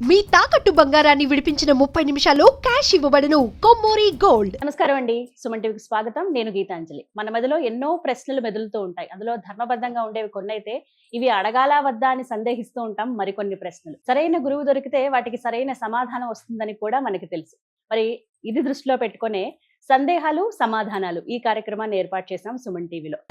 మీ తాకట్టు బంగారాన్ని విడిపించిన 30 నిమిషాల్లో క్యాష్ ఇవ్వబడును. కొమ్మూరి గోల్డ్. నమస్కారం అండి, సుమన్ టీవీకి స్వాగతం. నేను గీతాంజలి. మన మధ్యలో ఎన్నో ప్రశ్నలు మెదులుతూ ఉంటాయి. అందులో ధర్మబద్ధంగా ఉండేవి కొన్ని అయితే, ఇవి అడగాలా వద్దా అని సందేహిస్తూ ఉంటాం. మరికొన్ని ప్రశ్నలు సరైన గురువు దొరికితే వాటికి సరైన సమాధానం వస్తుందని కూడా మనకి తెలుసు. మరి ఇది దృష్టిలో పెట్టుకునే సందేహాలు సమాధానాలు ఈ కార్యక్రమాన్ని ఏర్పాటు చేశాం సుమన్ టీవీలో.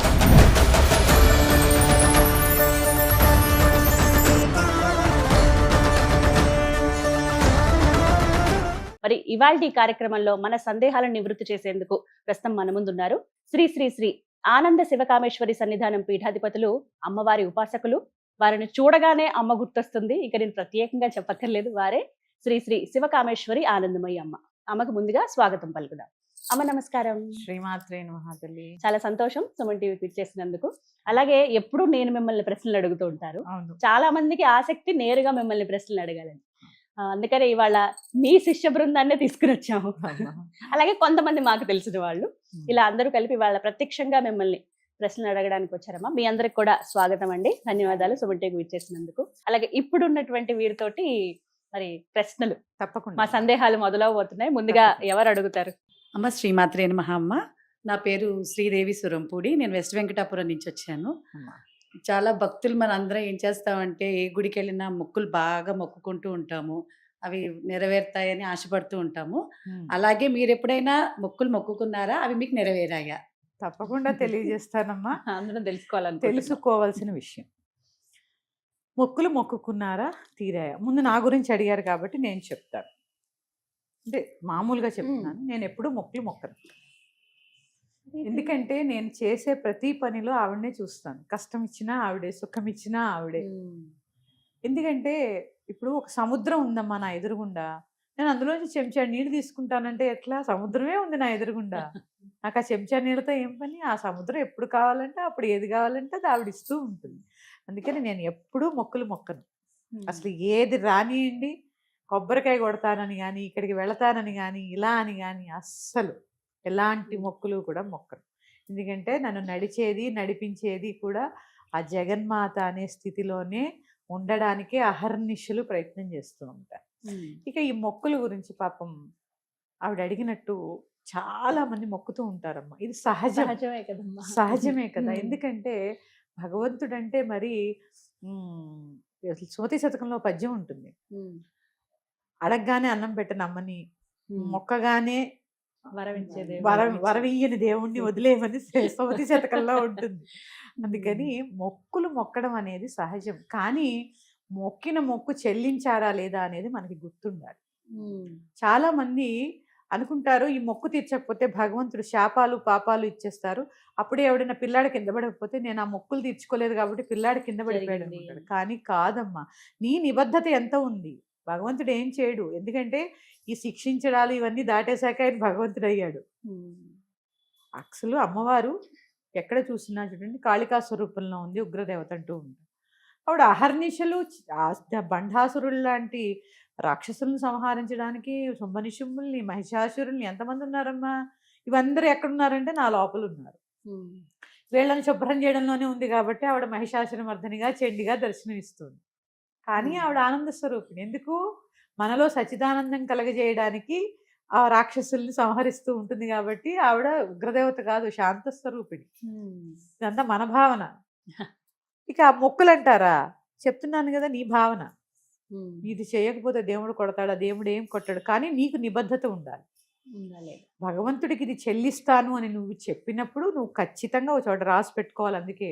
మరి ఇవాల్టి కార్యక్రమంలో మన సందేహాలను నివృత్తి చేసేందుకు ప్రస్తుతం మన ముందున్నారు శ్రీ శ్రీ శ్రీ ఆనంద శివకామేశ్వరి సన్నిధానం పీఠాధిపతులు, అమ్మవారి ఉపాసకులు. వారిని చూడగానే అమ్మ గుర్తొస్తుంది. ఇక నేను ప్రత్యేకంగా చెప్పక్కర్లేదు, వారే శ్రీ శ్రీ శివకామేశ్వరి ఆనందమయ్య అమ్మ. అమ్మకు ముందుగా స్వాగతం పలుకుదాం. అమ్మ నమస్కారం. శ్రీమాత్రే నమః తల్లి. చాలా సంతోషం సుమన్ టీవీకి ఇచ్చేసినందుకు. అలాగే ఎప్పుడు నేను మిమ్మల్ని ప్రశ్నలు అడుగుతూ ఉంటారు. అవును. చాలా మందికి ఆసక్తి నేరుగా మిమ్మల్ని ప్రశ్నలు అడగాలని. అందుకనే ఇవాళ మీ శిష్య బృందాన్నే తీసుకుని వచ్చాము. అలాగే కొంతమంది మాకు తెలిసిన వాళ్ళు, ఇలా అందరూ కలిపి వాళ్ళ ప్రత్యక్షంగా మిమ్మల్ని ప్రశ్నలు అడగడానికి వచ్చారమ్మా. మీ అందరికి కూడా స్వాగతం అండి. ధన్యవాదాలు సుమన్ టీవీకి ఇచ్చేసినందుకు. అలాగే ఇప్పుడు ఉన్నటువంటి వీరితోటి మరి ప్రశ్నలు తప్పకుండా మా సందేహాలు మొదలవబోతున్నాయి. ముందుగా ఎవరు అడుగుతారు? అమ్మ శ్రీమాత్రే నమః అమ్మ. నా పేరు శ్రీదేవి సురంపూడి. నేను వెస్ట్ వెంకటాపురం నుంచి వచ్చాను. చాలా భక్తులు మన అందరం ఏం చేస్తామంటే, ఏ గుడికి వెళ్ళినా మొక్కులు బాగా మొక్కుకుంటూ ఉంటాము. అవి నెరవేరుతాయని ఆశపడుతూ ఉంటాము. అలాగే మీరు ఎప్పుడైనా మొక్కులు మొక్కుకున్నారా? అవి మీకు నెరవేరాయా? తప్పకుండా తెలియజేస్తానమ్మా. అందరం తెలుసుకోవాలని తెలుసుకోవాల్సిన విషయం. మొక్కులు మొక్కుకున్నారా, తీరాయా? ముందు నా గురించి అడిగారు కాబట్టి నేను చెప్తాను. అంటే మామూలుగా చెప్తున్నాను, నేను ఎప్పుడూ మొక్కులు మొక్కను. ఎందుకంటే నేను చేసే ప్రతి పనిలో ఆవిడనే చూస్తాను. కష్టం ఇచ్చినా ఆవిడే, సుఖం ఇచ్చినా ఆవిడే. ఎందుకంటే ఇప్పుడు ఒక సముద్రం ఉందమ్మా నా ఎదురుగుండా, నేను అందులోంచి చెంచా నీళ్ళు తీసుకుంటానంటే ఎట్లా? సముద్రమే ఉంది నా ఎదురుగుండా. నాకు ఆ చెంచా నీళ్ళతో ఏం పని? ఆ సముద్రం ఎప్పుడు కావాలంటే అప్పుడు ఏది కావాలంటే అది ఆవిడ ఇస్తూ ఉంటుంది. అందుకని నేను ఎప్పుడూ మొక్కులు మొక్కను. అసలు ఏది రానియండి, కొబ్బరికాయ కొడతానని కానీ, ఇక్కడికి వెళతానని కానీ, ఇలా అని కానీ అస్సలు ఎలాంటి మొక్కులు కూడా మొక్కను. ఎందుకంటే నన్ను నడిచేది, నడిపించేది కూడా ఆ జగన్మాత అనే స్థితిలోనే ఉండడానికి అహర్నిశలు ప్రయత్నం చేస్తూ ఉంటాను. ఇక ఈ మొక్కుల గురించి పాపం ఆవిడ అడిగినట్టు చాలా మంది మొక్కుతూ ఉంటారమ్మా. ఇది సహజమే కదమ్మా. సహజమే కదా. ఎందుకంటే భగవంతుడంటే మరి సుమతి శతకంలో పద్యం ఉంటుంది, అడగగానే అన్నం పెట్టని అమ్మని, మొక్కగానే వరవియ్యని దేవుణ్ణి వదిలేమని సుమతి శతకంలో ఉంటుంది. అందుకని మొక్కులు మొక్కడం అనేది సహజం. కానీ మొక్కిన మొక్కు చెల్లించారా లేదా అనేది మనకి గుర్తుండాలి. చాలా మంది అనుకుంటారు, ఈ మొక్కు తీర్చకపోతే భగవంతుడు శాపాలు పాపాలు ఇచ్చేస్తారు, అప్పుడే ఎవడైనా పిల్లాడి కింద పడకపోతే నేను ఆ మొక్కులు తీర్చుకోలేదు కాబట్టి పిల్లాడి కింద పడిపోయాడు అనుకుంటాడు. కానీ కాదమ్మా, నీ నిబద్ధత ఎంత ఉంది. భగవంతుడు ఏం చేయడు. ఎందుకంటే ఈ శిక్షించడాలు ఇవన్నీ దాటేశాక ఆయన భగవంతుడు అయ్యాడు. అసలు అమ్మవారు ఎక్కడ చూసినా చూడండి కాళికా స్వరూపంలో ఉంది, ఉగ్రదేవత అంటూ ఉంది. ఆవిడ అహర్నిశలు బండాసురులు లాంటి రాక్షసులను సంహరించడానికి శుంభనిశుంభుల్ని, మహిషాసురుల్ని ఎంతమంది ఉన్నారమ్మా? ఇవందరూ ఎక్కడున్నారంటే నా లోపల ఉన్నారు. వీళ్ళని శుభ్రం చేయడంలోనే ఉంది కాబట్టి ఆవిడ మహిషాసుర మర్దనిగా, చెండిగా దర్శనమిస్తుంది. కానీ ఆవిడ ఆనంద స్వరూపిణి. ఎందుకు? మనలో సచ్చిదానందం కలగజేయడానికి ఆ రాక్షసుల్ని సంహరిస్తూ ఉంటుంది కాబట్టి ఆవిడ ఉగ్రదేవత కాదు, శాంత స్వరూపిణి. ఇదంతా మన భావన. ఇక మొక్కులు అంటారా? చెప్తున్నాను కదా, నీ భావన. ఇది చేయకపోతే దేవుడు కొడతాడా? దేవుడు ఏం కొట్టాడు. కానీ నీకు నిబద్ధత ఉండాలి. భగవంతుడికి ఇది చెల్లిస్తాను అని నువ్వు చెప్పినప్పుడు నువ్వు ఖచ్చితంగా ఒక చోట రాసి పెట్టుకోవాలి. అందుకే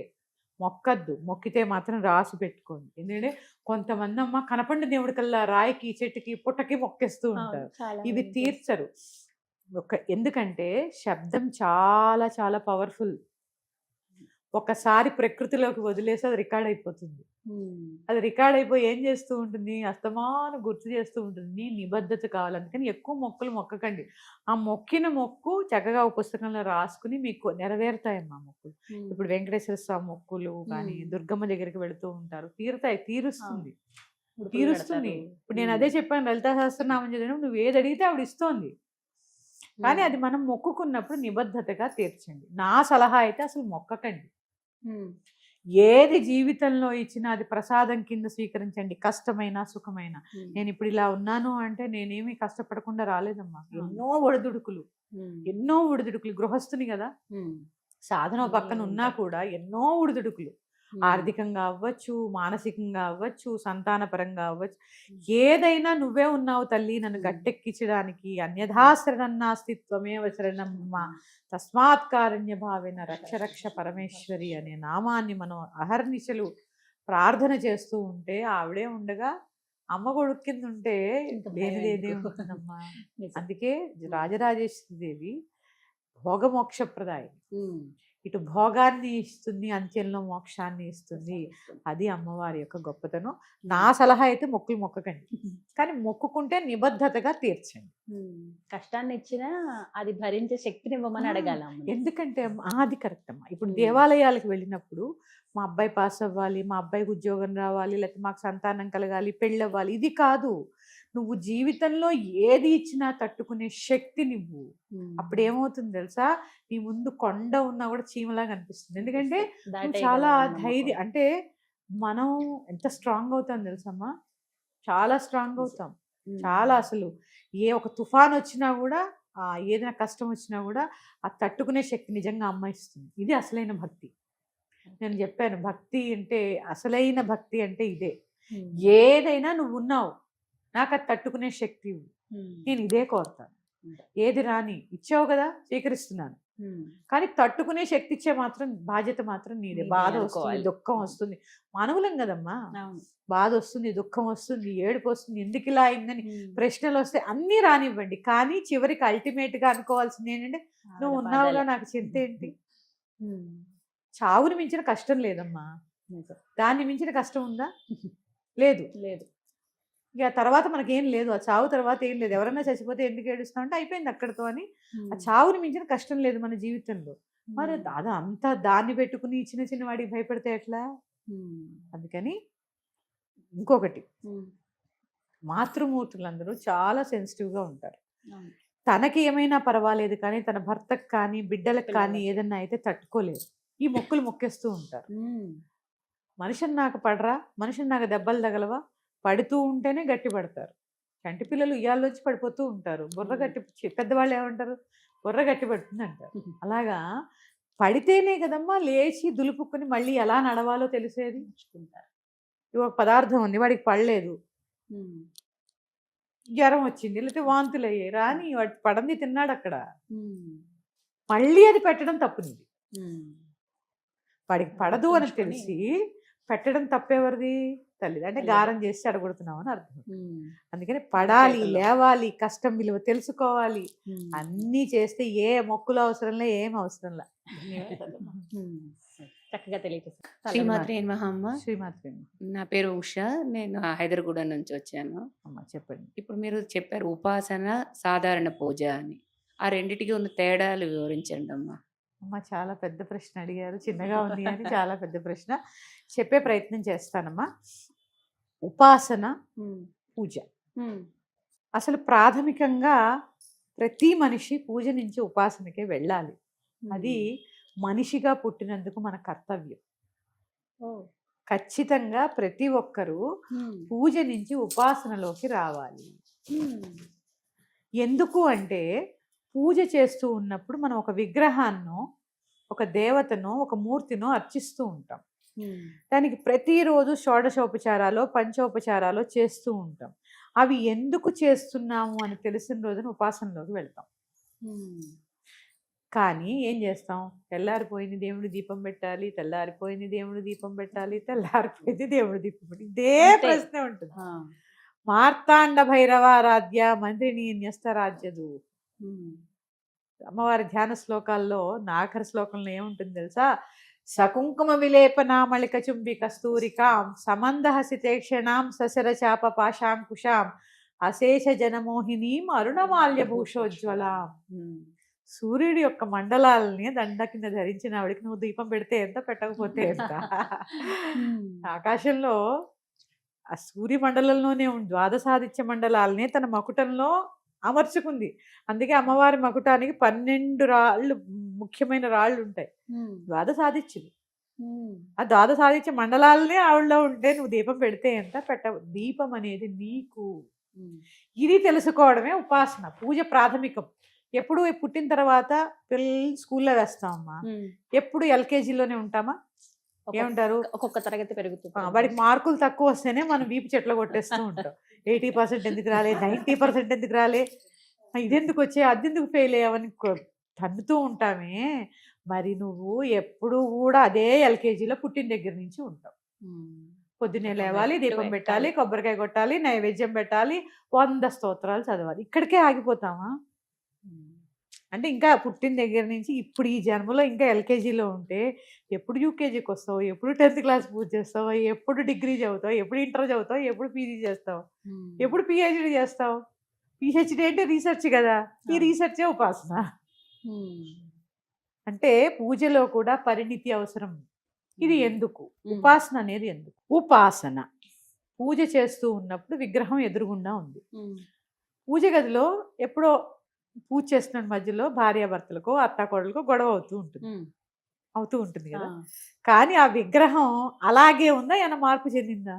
మొక్కద్దు, మొక్కితే మాత్రం రాసి పెట్టుకోండి. ఎందుకంటే కొంతమంది అమ్మ కనపండి దేవుడి కల్లా రాయికి, చెట్టుకి, పుట్టకి మొక్కేస్తూ ఉంటారు. ఇవి తీర్చరు. ఎందుకంటే శబ్దం చాలా చాలా పవర్ఫుల్. ఒకసారి ప్రకృతిలోకి వదిలేసి అది రికార్డ్ అయిపోతుంది. అది రికార్డ్ అయిపోయి ఏం చేస్తూ ఉంటుంది? అస్తమానం గుర్తు చేస్తూ ఉంటుంది. నీ నిబద్ధత కావాలి. అందుకని ఎక్కువ మొక్కులు మొక్కకండి. ఆ మొక్కిన మొక్కు చక్కగా ఒక పుస్తకంలో రాసుకుని మీకు నెరవేరుతాయమ్మా మొక్కులు. ఇప్పుడు వెంకటేశ్వర స్వామి మొక్కులు కానీ, దుర్గమ్మ దగ్గరికి వెళుతూ ఉంటారు, తీరుతాయి, తీరుస్తుంది. ఇప్పుడు నేను అదే చెప్పాను, లలితా సహస్రనామం చదివినప్పుడు నువ్వు ఏది అడిగితే ఆవిడ ఇస్తోంది. కానీ అది మనం మొక్కుకున్నప్పుడు నిబద్ధతగా తీర్చండి. నా సలహా అయితే అసలు మొక్కకండి. ఏది జీవితంలో ఇచ్చినా అది ప్రసాదం కింద స్వీకరించండి, కష్టమైన సుఖమైన. నేను ఇప్పుడు ఇలా ఉన్నాను అంటే నేనేమి కష్టపడకుండా రాలేదమ్మా. ఎన్నో ఒడిదుడుకులు గృహస్థుని కదా, సాధన ఓ పక్కన ఉన్నా కూడా ఎన్నో ఒడిదుడుకులు, ఆర్థికంగా అవ్వచ్చు, మానసికంగా అవ్వచ్చు, సంతానపరంగా అవ్వచ్చు. ఏదైనా నువ్వే ఉన్నావు తల్లి నన్ను గట్టెక్కించడానికి. అన్యథా శరణన్నాస్తిత్వమేవ శరణమ్మ తస్మాత్ కారుణ్య భావేన రక్ష రక్ష పరమేశ్వరి అనే నామాన్ని మనం అహర్నిశలు ప్రార్థన చేస్తూ ఉంటే ఆవిడే ఉండగా అమ్మ కొడుకు కింద ఉంటే లేనిదేదే ఉంటుందమ్మా. అందుకే రాజరాజేశ్వరి దేవి భోగమోక్షప్రదాయి. ఇటు భోగాన్ని ఇస్తుంది, అంత్యంలో మోక్షాన్ని ఇస్తుంది. అది అమ్మవారి యొక్క గొప్పతనం. నా సలహా అయితే మొక్కులు మొక్కకండి, కానీ మొక్కుకుంటే నిబద్ధతగా తీర్చండి. కష్టాన్ని ఇచ్చినా అది భరించే శక్తిని ఇవ్వమని అడగాల. ఎందుకంటే అది కరెక్ట్ అమ్మా. ఇప్పుడు దేవాలయాలకు వెళ్ళినప్పుడు మా అబ్బాయి పాస్ అవ్వాలి, మా అబ్బాయికి ఉద్యోగం రావాలి, లేకపోతే మాకు సంతానం కలగాలి, పెళ్ళవ్వాలి, ఇది కాదు. నువ్వు జీవితంలో ఏది ఇచ్చినా తట్టుకునే శక్తి నువ్వు. అప్పుడు ఏమవుతుంది తెలుసా, నీ ముందు కొండ ఉన్నా కూడా చీమలాగా అనిపిస్తుంది. ఎందుకంటే నువ్వు చాలా ధైర్యం, అంటే మనం ఎంత స్ట్రాంగ్ అవుతాం తెలుసమ్మా, చాలా స్ట్రాంగ్ అవుతాం. చాలా అసలు ఏ ఒక తుఫాన్ వచ్చినా కూడా, ఏదైనా కష్టం వచ్చినా కూడా ఆ తట్టుకునే శక్తి నిజంగా అమ్మ ఇస్తుంది. ఇది అసలైన భక్తి. నేను చెప్పాను, భక్తి అంటే అసలైన భక్తి అంటే ఇదే. ఏదైనా నువ్వు ఉన్నావు, నాకు అది తట్టుకునే శక్తి ఇవ్వు, నేను ఇదే కోరుతాను. ఏది రాని ఇచ్చావు కదా, స్వీకరిస్తున్నాను, కానీ తట్టుకునే శక్తి ఇచ్చే మాత్రం బాధ్యత మాత్రం నీదే. బాధ వస్తుంది, దుఃఖం వస్తుంది, మానవులం కదమ్మా. బాధ వస్తుంది, దుఃఖం వస్తుంది, ఏడుపు వస్తుంది, ఎందుకు ఇలా అయిందని ప్రశ్నలు వస్తే అన్నీ రానివ్వండి. కానీ చివరికి అల్టిమేట్ గా అనుకోవాల్సింది ఏంటంటే, నువ్వు ఉన్నావుగా, నాకు చింత ఏంటి. చావుని మించిన కష్టం లేదమ్మా. దాన్ని మించిన కష్టం ఉందా? లేదు. ఇక తర్వాత మనకేం లేదు, ఆ చావు తర్వాత ఏం లేదు. ఎవరైనా చచ్చిపోతే ఎందుకు ఏడుస్తాం అంటే అయిపోయింది అక్కడితో అని. ఆ చావుని మించిన కష్టం లేదు మన జీవితంలో. మరి అది అంతా దాన్ని పెట్టుకుని చిన్న చిన్న వాడికి భయపడితే ఎట్లా? అందుకని ఇంకొకటి, మాతృమూర్తులందరూ చాలా సెన్సిటివ్గా ఉంటారు. తనకి ఏమైనా పర్వాలేదు, కానీ తన భర్తకు కానీ బిడ్డలకు కానీ ఏదన్నా అయితే తట్టుకోలేదు. ఈ మొక్కులు మొక్కేస్తూ ఉంటారు. మనిషిని నాకు పడరా, మనిషిని నాకు దెబ్బలు తగలవా, పడుతూ ఉంటేనే గట్టి పడతారు. చంటి పిల్లలు ఉయ్యాల్లోంచి పడిపోతూ ఉంటారు. బుర్ర గట్టి, పెద్దవాళ్ళు ఏమంటారు, బుర్ర గట్టి పడుతుంది అంటారు. అలాగా పడితేనే కదమ్మా లేచి దులుపుకొని మళ్ళీ ఎలా నడవాలో తెలిసేది. ఒక పదార్థం ఉంది, వాడికి పడలేదు, జ్వరం వచ్చింది, లేకపోతే వాంతులు అయ్యాయి, రాని వాడి పడంది తిన్నాడు అక్కడ, మళ్ళీ అది పెట్టడం తప్పునిది. వాడికి పడదు అని తెలిసి పెట్టడం తప్పెవరిది? తల్లిది. అంటే గారం చేసి అడగొడుతున్నావు అని అర్థం. అందుకని పడాలి, లేవాలి, కష్టం విలువ తెలుసుకోవాలి. అన్నీ చేస్తే ఏ మొక్కులు అవసరంలే, ఏం అవసరంలే. చక్కగా తెలియజేస్తాను. శ్రీమాత్రే నమః అమ్మ. శ్రీమాత్రే. నా పేరు ఉష, నేను హైదరాబాద్ నుంచి వచ్చాను. అమ్మ చెప్పండి. ఇప్పుడు మీరు చెప్పారు ఉపాసన, సాధారణ పూజ అని. ఆ రెండిటికి ఉన్న తేడాలు వివరించండి అమ్మా. అమ్మ చాలా పెద్ద ప్రశ్న అడిగారు, చిన్నగా ఉంది అని చాలా పెద్ద ప్రశ్న. చెప్పే ప్రయత్నం చేస్తానమ్మా. ఉపాసన, పూజ. అసలు ప్రాథమికంగా ప్రతి మనిషి పూజ నుంచి ఉపాసనకే వెళ్ళాలి. అది మనిషిగా పుట్టినందుకు మన కర్తవ్యం. ఖచ్చితంగా ప్రతి ఒక్కరూ పూజ నుంచి ఉపాసనలోకి రావాలి. ఎందుకు అంటే పూజ చేస్తూ ఉన్నప్పుడు మనం ఒక విగ్రహాన్నో, ఒక దేవతనో, ఒక మూర్తినో అర్చిస్తూ ఉంటాం. దానికి ప్రతిరోజు షోడశోపచారాలు, పంచోపచారాలు చేస్తూ ఉంటాం. అవి ఎందుకు చేస్తున్నాము అని తెలిసిన రోజున ఉపాసనలోకి వెళ్తాం. కానీ ఏం చేస్తాం, తెల్లారిపోయింది దేవుడి దీపం పెట్టాలి, తెల్లారిపోయింది దేవుడి దీపం పెట్టాలి, తెల్లారిపోయింది దేవుడి దీపం పెట్టాలి, ఇదే ప్రశ్న ఉంటుంది. మార్తాండ భైరవారాధ్య మంత్రిని న్యస్తరాజ్యదు. అమ్మవారి ధ్యాన శ్లోకాల్లో ఆఖరి శ్లోకంలో ఏముంటుంది తెలుసా? సకుంకుమ విలేపనామళిక చుంబి కస్తూరికాం సమందహసితేక్షణాం సశర చాప పాశాంకుశాం అశేష జనమోహినీం అరుణమాల్య భూషోజ్వలాం. సూర్యుడి యొక్క మండలాలని దండ కింద ధరించిన ఆవిడికి నువ్వు దీపం పెడితే ఎంత, పెట్టకపోతే ఎంత. ఆకాశంలో ఆ సూర్య మండలంలోనే ద్వాదశాదిత్య మండలాలనే తన మకుటంలో అమర్చుకుంది. అందుకే అమ్మవారి మకుటానికి 12 రాళ్ళు, ముఖ్యమైన రాళ్ళు ఉంటాయి, ద్వాదశాదిత్యులు. ఆ ద్వాదశాదిత్య మండలాలనే ఆవిడలో ఉంటే నువ్వు దీపం పెడితే ఎంత పెట్టవు. దీపం అనేది నీకు, ఇది తెలుసుకోవడమే ఉపాసన. పూజ ప్రాథమికం. ఎప్పుడు పుట్టిన తర్వాత పిల్లల్ని స్కూల్లో వేస్తామమ్మా, ఎప్పుడు ఎల్కేజీలోనే ఉంటామా? ఏమంటారు, ఒక్కొక్క తరగతి పెరుగుతుంది. వాడికి మార్కులు తక్కువ వస్తేనే మనం వీపు చెట్లు కొట్టేస్తూ ఉంటాం. 80% ఎందుకు రాలే, 90% ఎందుకు రాలే, ఇదెందుకు వచ్చే, అదెందుకు ఫెయిల్ అయ్యావని తన్నుతూ ఉంటామే. మరి నువ్వు ఎప్పుడు కూడా అదే ఎల్కేజీలో పుట్టిన దగ్గర నుంచి ఉంటావు. పొద్దున్నే లేవాలి, దీపం పెట్టాలి, కొబ్బరికాయ కొట్టాలి, నైవేద్యం పెట్టాలి, 100 స్తోత్రాలు చదవాలి. ఇక్కడికే ఆగిపోతామా? అంటే ఇంకా పుట్టిన దగ్గర నుంచి ఇప్పుడు ఈ జన్మలో ఇంకా ఎల్కేజీలో ఉంటే ఎప్పుడు యూకేజీకి వస్తావు, ఎప్పుడు 10th క్లాస్ పూజ చేస్తావు, ఎప్పుడు డిగ్రీ చదువుతావు, ఎప్పుడు ఇంటర్ చదువుతావు, ఎప్పుడు పీజీ చేస్తావు, ఎప్పుడు పిహెచ్డి చేస్తావు. పిహెచ్డి అంటే రీసెర్చ్ కదా, ఈ రీసెర్చే ఉపాసన. అంటే పూజలో కూడా పరిణితి అవసరం. ఇది ఎందుకు ఉపాసన అనేది ఎందుకు? ఉపాసన పూజ చేస్తూ ఉన్నప్పుడు విగ్రహం ఎదురుగుండా ఉంది. పూజ గదిలో ఎప్పుడో పూజ చేస్తున్న మధ్యలో భార్యాభర్తలకు అత్తాకోడలకు గొడవ అవుతూ ఉంటుంది కదా. కానీ ఆ విగ్రహం అలాగే ఉందా, ఏమైనా మార్పు చెందిందా?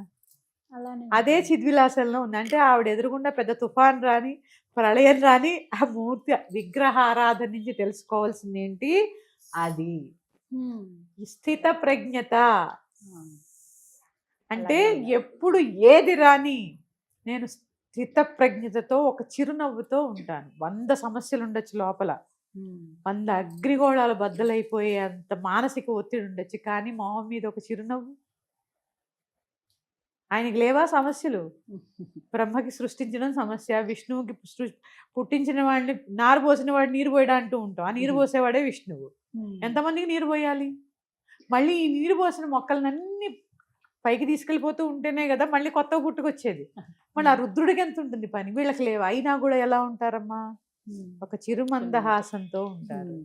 అదే చిద్విలాసంలో ఉంది. అంటే ఆవిడ ఎదురుగుండా పెద్ద తుఫాన్ రాని, ప్రళయం రాని, ఆ మూర్తి విగ్రహారాధన నుంచి తెలుసుకోవాల్సింది ఏంటి? అది స్థిత ప్రజ్ఞత. అంటే ఎప్పుడు ఏది రాని నేను స్థిత ప్రజ్ఞతతో ఒక చిరునవ్వుతో ఉంటాను. 100 సమస్యలు ఉండొచ్చు లోపల, 100 అగ్నిగోళాలు బద్దలైపోయే అంత మానసిక ఒత్తిడి ఉండొచ్చు, కానీ మొహం మీద ఒక చిరునవ్వు. ఆయనకి లేవా సమస్యలు? బ్రహ్మకి సృష్టించడం సమస్య, విష్ణువుకి పుట్టించిన వాడిని, నారు పోసిన వాడిని నీరు పోయడా అంటూ ఉంటాం. ఆ నీరు పోసేవాడే విష్ణువు. ఎంతమందికి నీరు పోయాలి? మళ్ళీ ఈ నీరు పోసిన మొక్కలన్నీ పైకి తీసుకెళ్ళిపోతూ ఉంటేనే కదా మళ్ళీ కొత్త పుట్టుకొచ్చేది. మళ్ళీ ఆ రుద్రుడికి ఎంత ఉంటుంది పని, వీళ్ళకి లేవు. అయినా కూడా ఎలా ఉంటారమ్మా? ఒక చిరుమందహాసంతో ఉంటారు.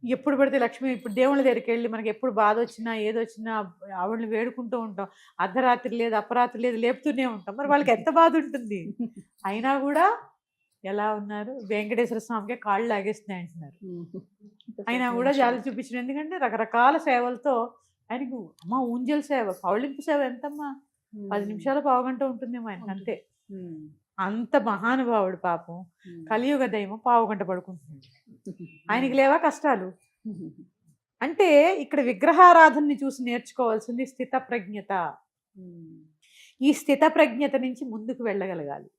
ఎప్పుడు పడితే లక్ష్మి, ఇప్పుడు దేవుళ్ళ దగ్గరికి వెళ్ళి మనకి ఎప్పుడు బాధ వచ్చినా ఏదొచ్చినా ఆవిడని వేడుకుంటూ ఉంటాం. అర్ధరాత్రి లేదు, అపరాత్రి లేదు, లేపుతూనే ఉంటాం. మరి వాళ్ళకి ఎంత బాధ ఉంటుంది? అయినా కూడా ఎలా ఉన్నారు? వెంకటేశ్వర స్వామికే కాళ్ళు లాగేస్తున్నాయి అంటున్నారు. అయినా కూడా జాలి చూపించిన, ఎందుకంటే రకరకాల సేవలతో ఆయనకు. అమ్మ ఊంజల్ సేవ, పౌళింపు సేవ ఎంతమ్మా? 10 నిమిషాలు, పావుగంట ఉంటుందేమో ఆయనకు, అంతే. అంత మహానుభావుడు పాపం. కలియుగ దైవం పావుగంట పడుకుంటున్నాడు. ఆయనకి లేవా కష్టాలు? అంటే ఇక్కడ విగ్రహారాధనని చూసి నేర్చుకోవాల్సింది స్థిత ప్రజ్ఞత. ఈ స్థిత ప్రజ్ఞత నుంచి ముందుకు వెళ్ళగలగాలి.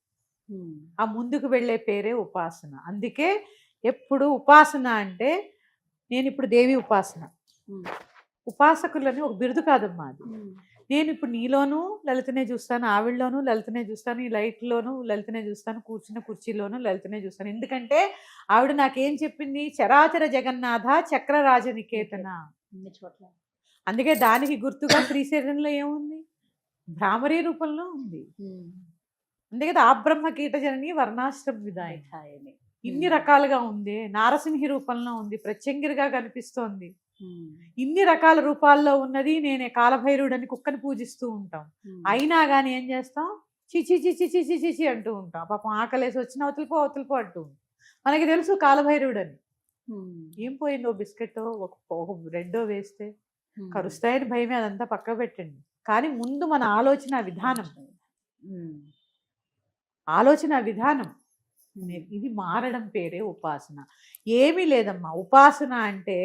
ఆ ముందుకు వెళ్ళే పేరే ఉపాసన. అందుకే ఎప్పుడు ఉపాసన అంటే, నేను ఇప్పుడు దేవి ఉపాసన, ఉపాసకులని ఒక బిరుదు కాదమ్మా అది. నేను ఇప్పుడు నీలోనూ లలితనే చూస్తాను, ఆవిడలోనూ లలితనే చూస్తాను, ఈ లైట్లోనూ లలితనే చూస్తాను, కూర్చున్న కుర్చీలోనూ లలితనే చూస్తాను. ఎందుకంటే ఆవిడ నాకేం చెప్పింది? చరాచర జగన్నాథ చక్రరాజ నికేతన. అందుకే దానికి గుర్తుగా శ్రీశైలంలో ఏముంది? భ్రామరీ రూపంలో ఉంది. అందుకే ఆ బ్రహ్మ కీట జనని వర్ణాశ్రమ విదాయని. ఇన్ని రకాలుగా ఉంది. నారసింహి రూపంలో ఉంది, ప్రత్యంగిరిగా కనిపిస్తోంది. ఇన్ని రకాల రూపాల్లో ఉన్నది. నేనే కాలభైరుడని కుక్కని పూజిస్తూ ఉంటాం. అయినా కానీ ఏం చేస్తాం? చిచి చిచి చిచి చిచి అంటూ ఉంటాం. పాపం ఆకలేసి వచ్చిన అవతలిపో అంటూ ఉంటాం. మనకి తెలుసు కాలభైరుడని. ఏం పోయిందో బిస్కెట్టో ఒక బ్రెడ్డో వేస్తే కరుస్తాయని భయమే, అదంతా పక్క పెట్టండి. కానీ ముందు మన ఆలోచన విధానం ఇది మారడం పేరే ఉపాసన. ఏమీ లేదమ్మా. ఉపాసన అంటే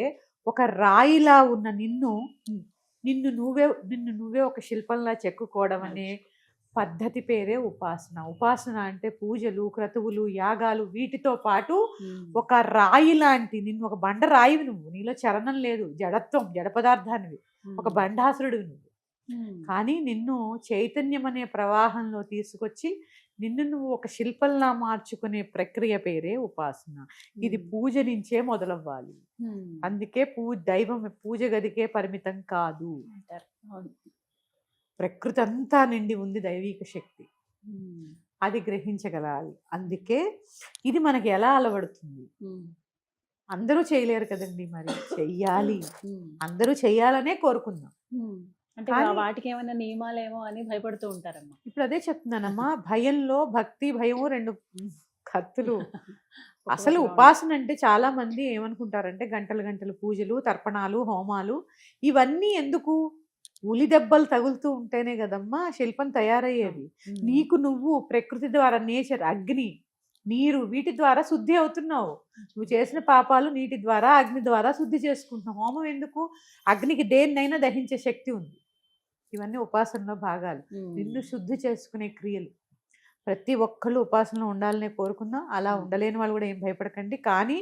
ఒక రాయిలా ఉన్న నిన్ను నువ్వే ఒక శిల్పంలా చెక్కుకోవడం అనే పద్ధతి పేరే ఉపాసన. ఉపాసన అంటే పూజలు, క్రతువులు, యాగాలు, వీటితో పాటు ఒక రాయి లాంటి నిన్ను, ఒక బండ రాయివి నువ్వు. నీలో చలనం లేదు, జడత్వం, జడ పదార్థానివి, ఒక బండాసురుడివి నువ్వు. కానీ నిన్ను చైతన్యం అనే ప్రవాహంలో తీసుకొచ్చి నిన్ను నువ్వు ఒక శిల్పంలా మార్చుకునే ప్రక్రియ పేరే ఉపాసన. ఇది పూజ నుంచే మొదలవ్వాలి. అందుకే దైవం పూజ గదికే పరిమితం కాదు. ప్రకృతి అంతా నిండి ఉంది దైవిక శక్తి. అది గ్రహించగలాలి. అందుకే ఇది మనకి ఎలా అలవడుతుంది? అందరూ చేయలేరు కదండి, మరి చెయ్యాలి. అందరూ చెయ్యాలనే కోరుకుందాం. అంటే వాటికి ఏమైనా నియమాలేమో అని భయపడుతూ ఉంటారమ్మా. ఇప్పుడు అదే చెప్తున్నానమ్మా. భయంలో భక్తి, భయం 2 కత్తులు. అసలు ఉపాసన అంటే చాలా మంది ఏమనుకుంటారంటే గంటలు గంటలు పూజలు, తర్పణాలు, హోమాలు ఇవన్నీ ఎందుకు? ఉలి దెబ్బలు తగులుతూ ఉంటేనే కదమ్మా శిల్పం తయారయ్యేది. నీకు నువ్వు ప్రకృతి ద్వారా, నేచర్, అగ్ని, నీరు, వీటి ద్వారా శుద్ధి అవుతున్నావు. నువ్వు చేసిన పాపాలు నీటి ద్వారా, అగ్ని ద్వారా శుద్ధి చేసుకుంటున్నావు. హోమం ఎందుకు? అగ్నికి దేన్నైనా దహించే శక్తి ఉంది. ఇవన్నీ ఉపాసనలో భాగాలు. నిన్ను శుద్ధి చేసుకునే క్రియలు. ప్రతి ఒక్కళ్ళు ఉపాసనలో ఉండాలనే కోరుకుందాం. అలా ఉండలేని వాళ్ళు కూడా ఏం భయపడకండి. కానీ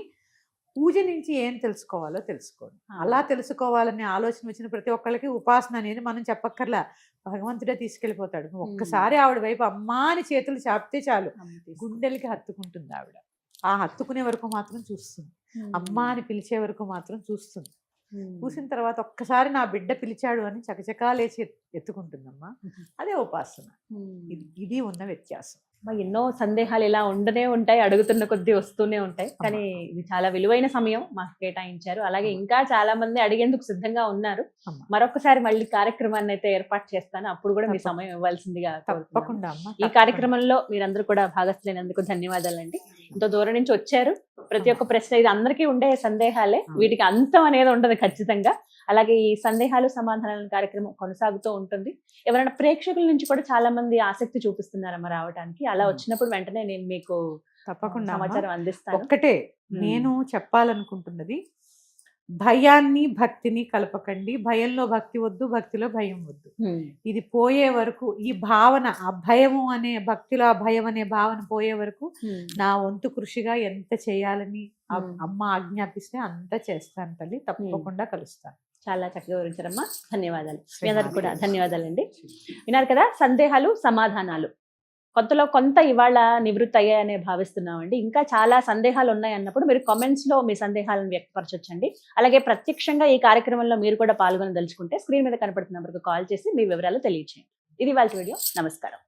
పూజ నుంచి ఏం తెలుసుకోవాలో తెలుసుకోండి. అలా తెలుసుకోవాలనే ఆలోచన వచ్చిన ప్రతి ఒక్కళ్ళకి ఉపాసన అనేది మనం చెప్పక్కర్లా, భగవంతుడే తీసుకెళ్ళిపోతాడు. ఒక్కసారి ఆవిడ వైపు అమ్మా అని చేతులు చాపితే చాలు, గుండెలకి హత్తుకుంటుంది ఆవిడ. ఆ హత్తుకునే వరకు మాత్రం చూస్తుంది, అమ్మా అని పిలిచే వరకు మాత్రం చూస్తుంది. చూసిన తర్వాత ఒక్కసారి నా బిడ్డ పిలిచాడు అని చకచకా లేచి ఎత్తుకుంటుందమ్మా. అదే ఉపాసన. ఇది ఉన్న వ్యత్యాసం. ఎన్నో సందేహాలు ఇలా ఉండనే ఉంటాయి, అడుగుతున్న కొద్దీ వస్తూనే ఉంటాయి. కానీ ఇది చాలా విలువైన సమయం మాకు కేటాయించారు. అలాగే ఇంకా చాలా మంది అడిగేందుకు సిద్ధంగా ఉన్నారు. మరొకసారి మళ్ళీ కార్యక్రమాన్ని అయితే ఏర్పాటు చేస్తాను, అప్పుడు కూడా మీ సమయం ఇవ్వాల్సిందిగా తప్పకుండా అమ్మా. ఈ కార్యక్రమంలో మీరందరూ కూడా భాగస్థులైనందుకు ధన్యవాదాలండి. ఇంత దూరం నుంచి వచ్చారు. ప్రతి ఒక్క ప్రశ్న ఇది అందరికీ ఉండే సందేహాలే, వీటికి అంతం అనేది ఉండదు ఖచ్చితంగా. అలాగే ఈ సందేహాలు సమాధానాల కార్యక్రమం కొనసాగుతూ ఉంటుంది. ఎవరైనా ప్రేక్షకుల నుంచి కూడా చాలా మంది ఆసక్తి చూపిస్తున్నారమ్మా రావడానికి. అలా వచ్చినప్పుడు వెంటనే నేను మీకు తప్పకుండా సమాచారం అందిస్తాను. ఒక్కటే నేను చెప్పాలనుకుంటున్నది, భయాన్ని భక్తిని కలపకండి. భయంలో భక్తి వద్దు, భక్తిలో భయం వద్దు. ఇది పోయే వరకు ఈ భావన, ఆ భయము అనే భక్తిలో ఆ భయం అనే భావన పోయే వరకు నా వంతు కృషిగా ఎంత చేయాలని అమ్మ ఆజ్ఞాపిస్తే అంత చేస్తాను తల్లి. తప్పకుండా కలుస్తాను. చాలా చక్కగా వివరించారమ్మా. ధన్యవాదాలు. మీ అందరికి కూడా ధన్యవాదాలండి. విన్నారు కదా, సందేహాలు సమాధానాలు కొంతలో కొంత ఇవాళ నివృత్తి అయ్యాయనే భావిస్తున్నామండి. ఇంకా చాలా సందేహాలు ఉన్నాయి అన్నప్పుడు మీరు కామెంట్స్ లో మీ సందేహాలను వ్యక్తపరచొచ్చండి. అలాగే ప్రత్యక్షంగా ఈ కార్యక్రమంలో మీరు కూడా పాల్గొనదలుచుకుంటే స్క్రీన్ మీద కనపడుతున్న నంబర్కు కాల్ చేసి మీ వివరాలు తెలియచేయండి. ఇది వాళ్ళ వీడియో. నమస్కారం.